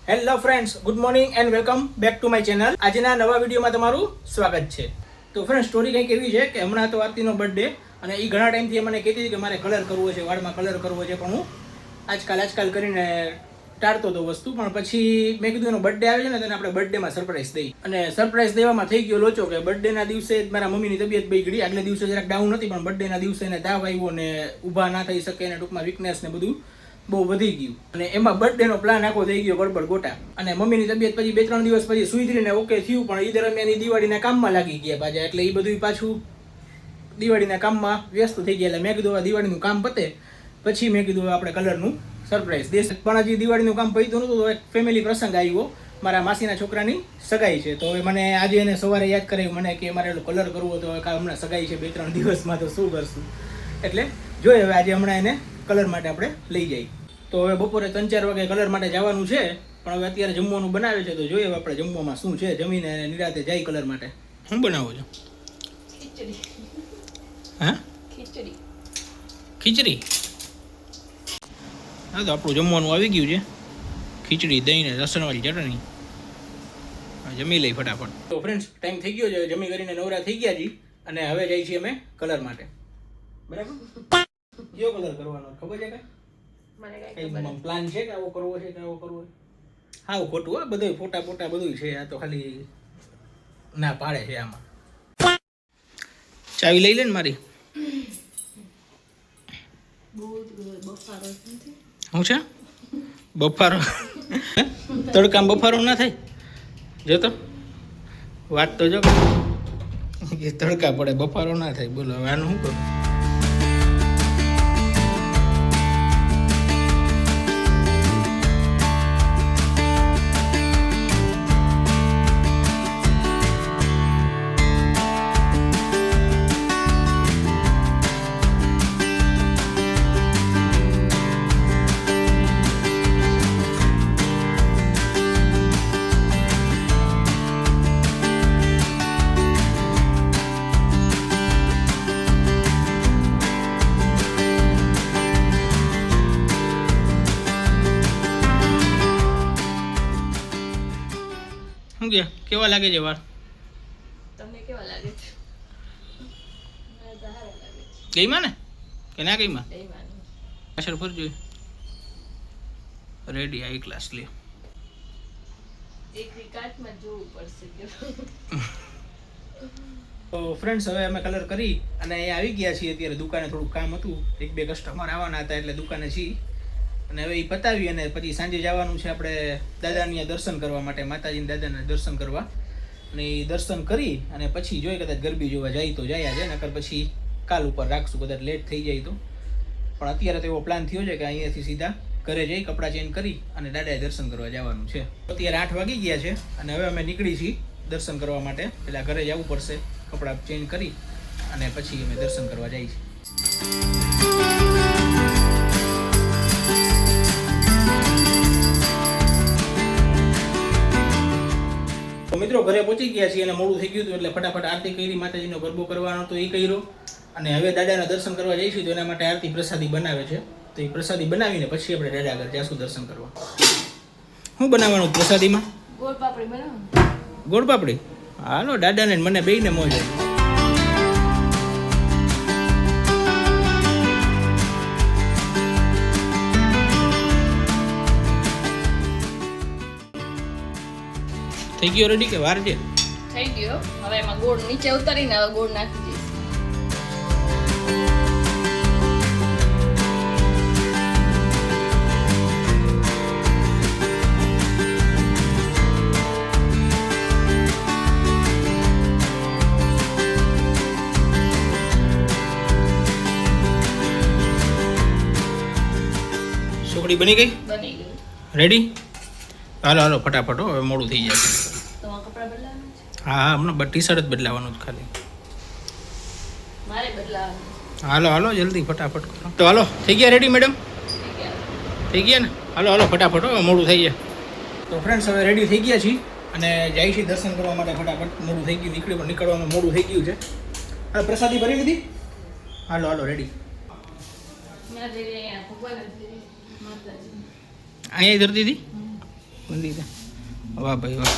Hello friends, good morning and welcome back to my channel. આજના નવા વિડીયોમાં તમારું સ્વાગત છે. તો ફ્રેન્ડ, સ્ટોરી કંઈક એવી છે કે હમણાં તો આરતીનો બર્થડે અને એ ઘણા ટાઈમથી મને કહેતી હતી કે મારે કલર કરવો છે, વાળમાં કલર કરવો છે, પણ હું આજકાલ કરીને ટાળતો હતો વસ્તુ. પણ પછી મેં કીધું એનો બર્થડે આવે છે ને તેને આપણે બર્થડેમાં સરપ્રાઈઝ દઈ. અને સરપ્રાઈઝ દેવામાં થઈ ગયો લોચો કે બર્થડેના દિવસે જ મારા મમ્મીની તબિયત બગડી. આગલે દિવસે જરાક ડાઉન હતી, પણ બર્થડેના દિવસે એને તાવ આવ્યો ને ઊભા ના થઈ શકે ને ટૂંકમાં વીકનેસ ને બધું બહુ વધી ગયું. અને એમાં બર્થડેનો પ્લાન આખો થઈ ગયો ગડબડ ગોટા. અને મમ્મીની તબિયત પછી 2-3 દિવસ પછી સુધરીને ઓકે થયું, પણ એ દરમિયાન દિવાળીના કામમાં લાગી ગયા પાછા. એટલે એ બધું પાછું દિવાળીના કામમાં વ્યસ્ત થઈ ગયા. એટલે મેં કીધું હવે દિવાળીનું કામ પતે પછી મેં કીધું આપણે કલરનું સરપ્રાઈઝ દેશ. પણ હજી દિવાળીનું કામ પત્યું નહોતું તો એક ફેમિલી પ્રસંગ આવ્યો. મારા માસીના છોકરાની સગાઈ છે. તો હવે મને આજે એને સવારે યાદ કરાવ્યું મને કે મારે કલર કરવો હતો. હમણાં સગાઈ છે 2-3 દિવસમાં, તો શું કરશું? એટલે જોઈએ હવે આજે હમણાં એને કલર માટે આપણે લઈ જઈએ. તો હવે બપોરે 3-4 વાગે કલર માટે જવાનું છે, પણ હવે અત્યારે જમવાનું બનાવે છે. તો જોઈએ હવે આપણે જમવામાં શું છે. જમીને નિરાતે જાય કલર માટે. શું બનાવો છો? ખીચડી. હા, ખીચડી. હા, તો આપણું જમવાનું આવી ગયું છે. ખીચડી, દહીં ને લસણવાળી ચટણી. જમી લઈ ફટાફટ. તો ફ્રેન્ડ્સ, ટાઈમ થઈ ગયો છે, જમી કરીને નવરા થઈ ગયા છીએ અને હવે જઈએ છીએ અમે કલર માટે. બરાબર? કયો કલર કરવાનો ખબર છે કાંઈ? પ્લાન છે કે આવો કરવો છે કે આવો કરવો છે? હાવ ખોટું હા, બધું ફોટા બધું છે. આ તો ખાલી ના પાડે છે આમાં. ચાવી લઈ લે ને મારી. શું છે બફારો? તડકામાં બફારો ના થાય? જો તો વાત તો જો કે તડકા પડે બફારો ના થાય. બોલો હવે આનું શું કરું? શું કે કેવા લાગે છે વાળ? તમને કેવા લાગે છે? મને તો સારા લાગે છે. ગઈમાં ને કે ના ગઈમાં? દહીંવાનું. પાછળ ફરજો. રેડી આઈ ક્લાસ લે. એક વિકાસમાં જોવું પડશે કે તો ફ્રેન્ડ્સ, હવે અમે કલર કરી અને અહીંયા આવી ગયા છીએ. અત્યારે દુકાને થોડું કામ હતું, 1-2 કસ્ટમર આવવાના હતા એટલે દુકાને છીએ. અને હવે એ પતાવી અને પછી સાંજે જવાનું છે આપણે દાદાની દર્શન કરવા માટે, માતાજીના દાદાના દર્શન કરવા. અને એ દર્શન કરી અને પછી જોઈએ કદાચ ગરબી જોવા જાય તો જાય આજે, નકર પછી કાલ ઉપર રાખશું, કદાચ લેટ થઈ જાય તો. પણ અત્યારે તો એવો પ્લાન થયો છે કે અહીંયાથી સીધા ઘરે જઈ કપડાં ચેન્જ કરી અને દાદાએ દર્શન કરવા જવાનું છે. અત્યારે 8 વાગી ગયા છે અને હવે અમે નીકળી છીએ દર્શન કરવા માટે. પહેલાં ઘરે જવું પડશે, કપડાં ચેન્જ કરી અને પછી અમે દર્શન કરવા જઈએ છીએ. તો મિત્રો, ઘરે પહોંચી ગયા છીએ અને મોડું થઈ ગયું હતું એટલે ફટાફટ આરતી કરી, માતાજીનો ગરબો કરવાનો તો એ કર્યો. અને હવે દાદાના દર્શન કરવા જઈશું તો એના માટે આરતી પ્રસાદી બનાવે છે. તો એ પ્રસાદી બનાવીને પછી આપણે દાદા આગળ જઈશું દર્શન કરવા. શું બનાવવાનું પ્રસાદીમાં? ગોળ પાપડી બનાવો. ગોળ પાપડી? હાલો, દાદાને મને બેયને મોજ. થઈ ગયો રેડી કે વાર છે? થઈ ગયો. હવે એમાં ગોળ નીચે ઉતારીને હવે ગોળ નાખી દઈશ. સુખડી બની ગઈ? બની ગયું. રેડી? હાલો ફટાફટ, હવે મોડું થઈ જાય. તમારા કપડાં બદલાવાના છે? હા, હમણાં ટી-શર્ટ જ બદલાવાનું જ ખાલી. મારે બદલાવાનું છે. હાલો જલ્દી ફટાફટ કરો. તો હાલો, થઈ ગયા રેડી મેડમ? થઈ ગયા ને? હાલો ફટાફટ, હવે મોડું થઈ જાય. તો ફ્રેન્ડ્સ, હવે રેડી થઈ ગયા છીએ અને જાય છે દર્શન કરવા માટે. ફટાફટ મોડું થઈ ગયું, નીકળવામાં મોડું થઈ ગયું છે. હવે પ્રસાદી ભરી દીધી? હાલો રેડી. મેં ધીરે અહીંયા ભગવાન ધીરે માતાજી અહીંયા ધરતી હતી? મંદિરે. વાહ ભાઈ વાહ.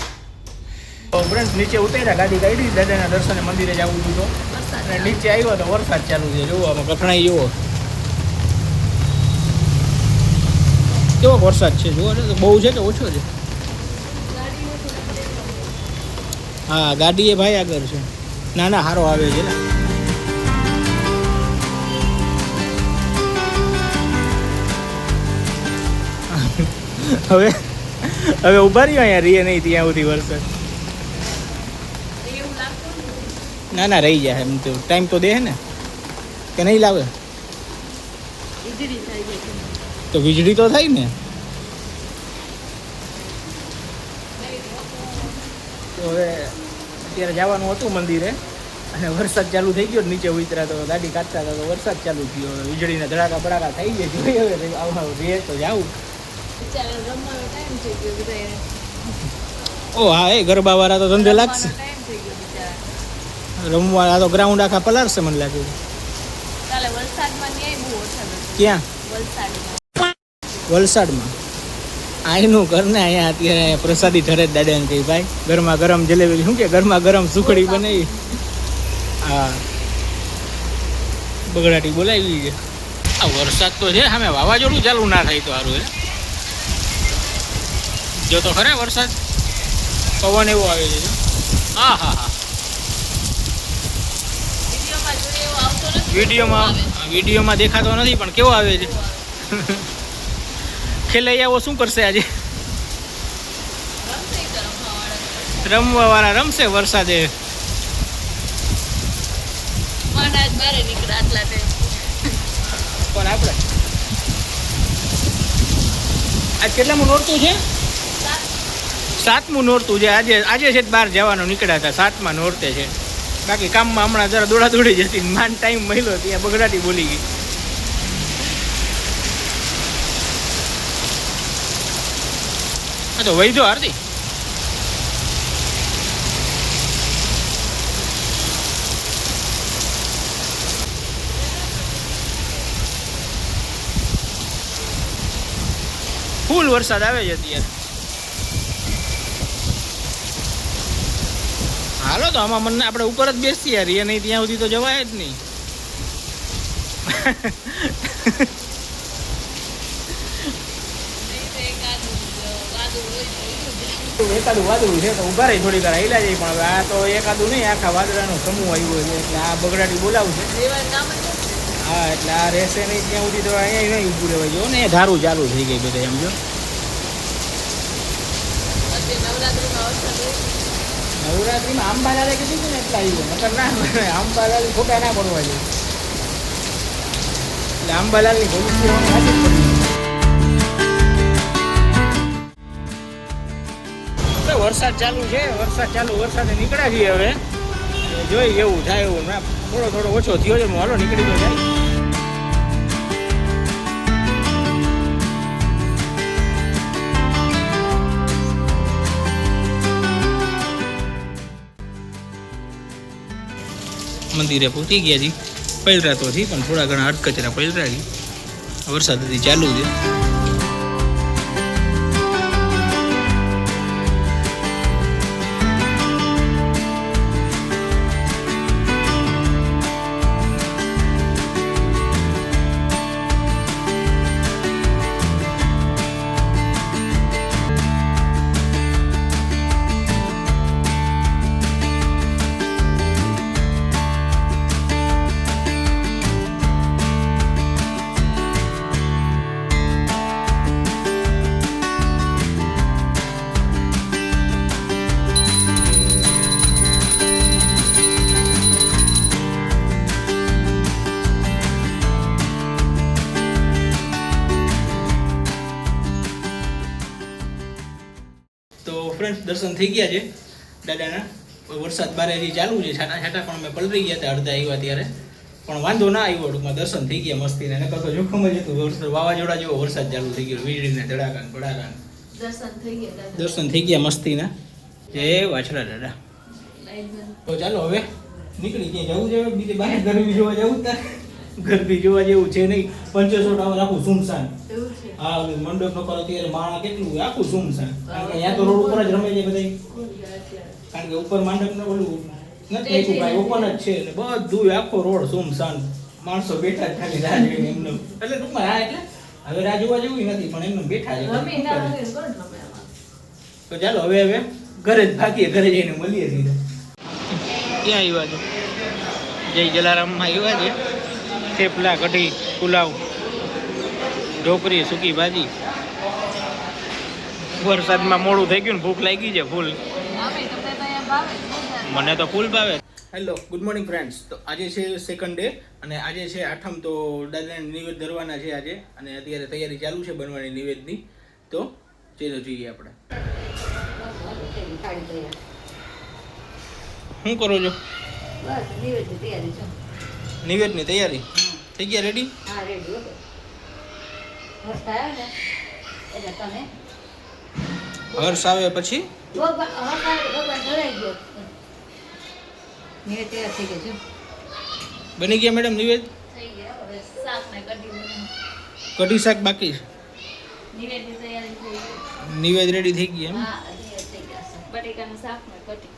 તો ફ્રેન્ડ્સ નીચે ઉતર્યા, ગાડી કાઢી, દાદાના દર્શને મંદિરે જવું હતું તો અને નીચે આવ્યો તો વરસાદ ચાલુ છે. જુઓ આમાં કઠણાઈ જુઓ કેવો વરસાદ છે. જુઓ ને તો બહુ છે કે ઓછો છે? હા ગાડી એ ભાઈ આગળ છે. ના ના સારો આવે છે ને. હવે હવે ઉભા રહ્યો અહીંયા રીએ નહીં ત્યાં સુધી વરસાદ. ના ના રહી જાય એમ તો ટાઈમ તો દે ને કે નહીં લાવે તો વીજળી તો થાય ને. તો હવે અત્યારે જવાનું હતું મંદિરે અને વરસાદ ચાલુ થઈ ગયો. નીચે ઉતર્યા તો ગાડી કાઢતા હતા તો વરસાદ ચાલુ થયો. વીજળીના ધડાકા બડાકા થઈ ગયા. જોઈએ હવે આવું રહે તો જાવું. ઓ હા એ ગરબા વાળા તો ધંધે લાગશે રમવા. આ તો ગ્રાઉન્ડ આખા પલાળશે મને લાગે. ક્યાં? વલસાડમાં. અહીંનું ઘર ને અહીંયા અત્યારે પ્રસાદી ઠરે દાદાને કહી ભાઈ ગરમા ગરમ જલેબી શું કે ગરમા ગરમ સુખડી બનાવી. હા બગડાટી બોલાવી છે. આ વરસાદ તો છે સામે વાવાઝોડું ચાલુ ના થાય તો સારું. જો તો ખરે વરસાદ પવન એવો આવે છે. હા હા હા વિડીયોમાં દેખાતો નથી પણ કેવો આવે છે. ખેલૈયાઓ શું કરશે આજે? રમવા વાળા રમશે વરસાદે. પણ આપણે આજ કેટલામું નોરતું છે? 7મું નોરતું છે આજે છે. બહાર જવાનું નીકળ્યા હતા 7મા નોરતે છે. બાકી કામમાં હમણાં જરા દોડા દોડી જતી માન ટાઈમ મળ્યો ત્યાં બગડાટી બોલી ગઈ. હા તો વૈધો આરતી ફૂલ વરસાદ આવે છે અત્યારે. હાલો તો આમાં મને આપણે ઉપર જ બેસીએ યાર. એ નહીં ત્યાં સુધી તો જવાય જ નહીં. એકાદું વાદળું છે તો ઉભા રહી થોડી વાર હિલા જાય. પણ હવે આ તો એકાદું નહીં આખા વાદળાનો સમૂહ આવ્યો છે એટલે આ બગડાટી બોલાવશે. હા એટલે આ રહેશે નહીં ત્યાં સુધી તો અહીંયા નહીં ઊભું રહેવાય. જો ને ધારું ચાલુ થઈ ગઈ બધા એમ. જો નવરાત્રીમાં અંબાલાલે કીધું હતું ને એટલા આવ્યો નકર ના અંબાલાલ ખોટા ના પડવા જોઈએ. એટલે અંબાલાલની પોલિસી વરસાદ ચાલુ છે. વરસાદે નીકળ્યા છીએ હવે. જોઈ એવું થાય એવું ના થોડો ઓછો થયો છે. હાલો નીકળી તો જાય. મંદિરે પહોંચી ગયા છીએ. પલરા તો હતી પણ થોડા ઘણા અટકચરા પલરા છે. વરસાદ હજી ચાલુ છે. ફ્રેન્ડ્સ દર્શન થઈ ગયા છે દાદાના. વરસાદ બારે હજી ચાલુ છે. છાટા છાટા પણ અમે પલરી ગયા હતા અડધા આવ્યા ત્યારે. પણ વાંધો ના આવ્યો. ટૂંકમાં દર્શન થઈ ગયા મસ્તીને. નકર તો જોખમ જ હતું. વાવાઝોડા જેવો વરસાદ ચાલુ થઈ ગયો. વીજળીને ધડાકા ભડાકા. દર્શન થઈ ગયા મસ્તીના. જય વાછડા દાદા. તો ચાલો હવે નીકળી ગયા. જવું છે બીજે બહાર ગરમી જોવા જવું ત્યાં ગરબી જોવા જેવું છે નહીં. 75 ટાવર આખું સુમસાન. એવું છે હા ઓલું મંડપ નો કરો ત્યારે માણા કેટલું હોય, આખું સુમસાન. કારણ કે અહીંયા તો રોડ ઉપર જ રમે છે બધા. કારણ કે ઉપર મંડપ નો ઓલું નથી આપ્યું ભાઈ, ઓપન જ છે એટલે બધું આખો રોડ સુમસાન. માણસો બેઠા જ ખાલી રાહ જોઈને એમને. એટલે ટૂંકમાં રાહ એટલે હવે રાહ જોવા જેવું નથી, પણ એમને બેઠા છે. રમી ના રમી કોણ રમે આમાં? તો ચાલો હવે ઘરે જ ભાગીએ, ઘરે જઈને મળીએ સીધા. ક્યાં આવ્યા છો? જય જલારામમાં આવ્યા છે. થેપલા, કઢી, પુલાવ, ઢોકરી, સૂકી ભાજી. વરસાદમાં મોડું થઈ ગયું ને ભૂખ લાગી છે ફૂલ. અમે તમને તો અહીંયા ભાવે જ નહીં. મને તો ફૂલ ભાવે. Hello, good morning friends. તો આજે છે સેકન્ડ ડે અને આજે છે આઠમ. તો દાદાને નિવેદ ધરવાના છે આજે અને અત્યારે તૈયારી ચાલુ છે બનવાની નિવેદની. તો ચલો જોઈએ આપણે. શું કરો છો? બસ નિવેદની તૈયારી છે. નિવેદની તૈયારી થઈ ગયા? રેડી? હા રેડી. ઓકે મસ્ત આવ્યો ને એટલે તમે હર્ષ આવે પછી ભગવાન ધરાઈ ગયો. નિવેદ તૈયાર થઈ ગયો છે. બની ગયા મેડમ નિવેદ? થઈ ગયા. હવે શાક ને કઢી બનાવો. કઢી શાક બાકી છે. નિવેદની તૈયારી થઈ ગઈ. નિવેદ રેડી થઈ ગઈ એમ? હા નિવેદ થઈ ગયા છે. બટેકાનું શાક ને કઢી.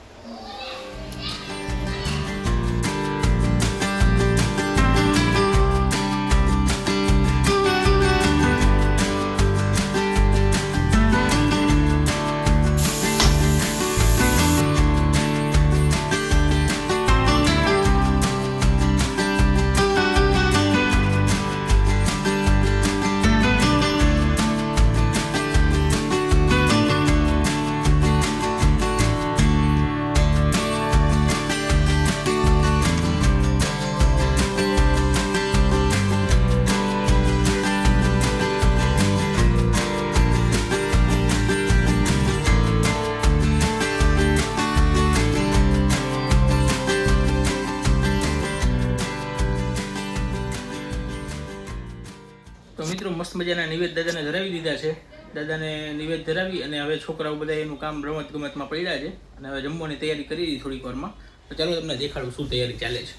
તો મિત્રો મસ્ત મજાના નિવેદ દાદાને ધરાવી દીધા છે. દાદાને નિવેદ ધરાવી અને હવે છોકરાઓ બધા એનું કામ રમત ગમતમાં પડ્યા છે અને હવે જમવાની તૈયારી કરી દીધી થોડીક વારમાં. તો ચાલો તમને દેખાડું શું તૈયારી ચાલે છે.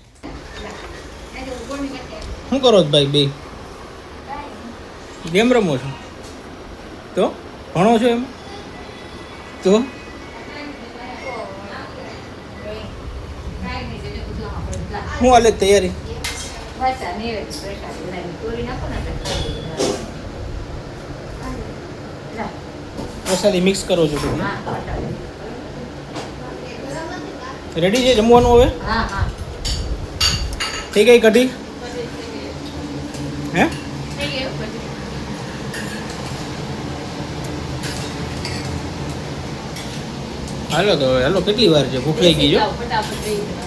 શું કરો છો ભાઈ? બે ગેમ રમો છો? તો ભણો છો એમ? તો શું હાલે તૈયારી? બસ આ નિવેદ પ્રસાદ બનાવી પૂરી નાખો ને એટલે પ્રસાદી મિક્સ કરો છો તમે? હા પ્રસાદ. રેડી છે જમવાનું હવે? હા હા થઈ ગઈ કઢી? હે થઈ ગયું બધું. હાલો તો હાલો, કેટલી વાર છે? ભૂખ લાગી ગઈ જો. ફટાફટ થઈ ગયું.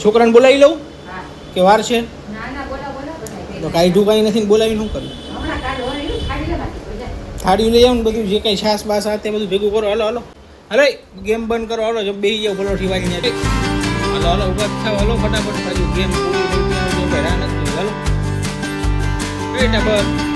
છોકરાને બોલાવી લઉં હા કે વાર છે? ના ના બોલા બોલા બધા થઈ તો ગયા. કાઢ્યું કાંઈ નથી ને બોલાવીને શું કર્યું? હમણાં કાઢો ને એવું ખાડી લેવાથી કોઈ જાય. થાળી લઈ આવું ને બધું જે કંઈ છાસ બાસ આ તે બધું ભેગું કરો. હાલો હાલો અરે ગેમ બંધ કરો. હાલો જો બેસી જાઓ પલોઠી વાળીને. હાલો હાલો ઉભા થાવ. હાલો ફટાફટ પાછું ગેમ પૂરી થઈ ગઈ. હાલો બેટા બસ.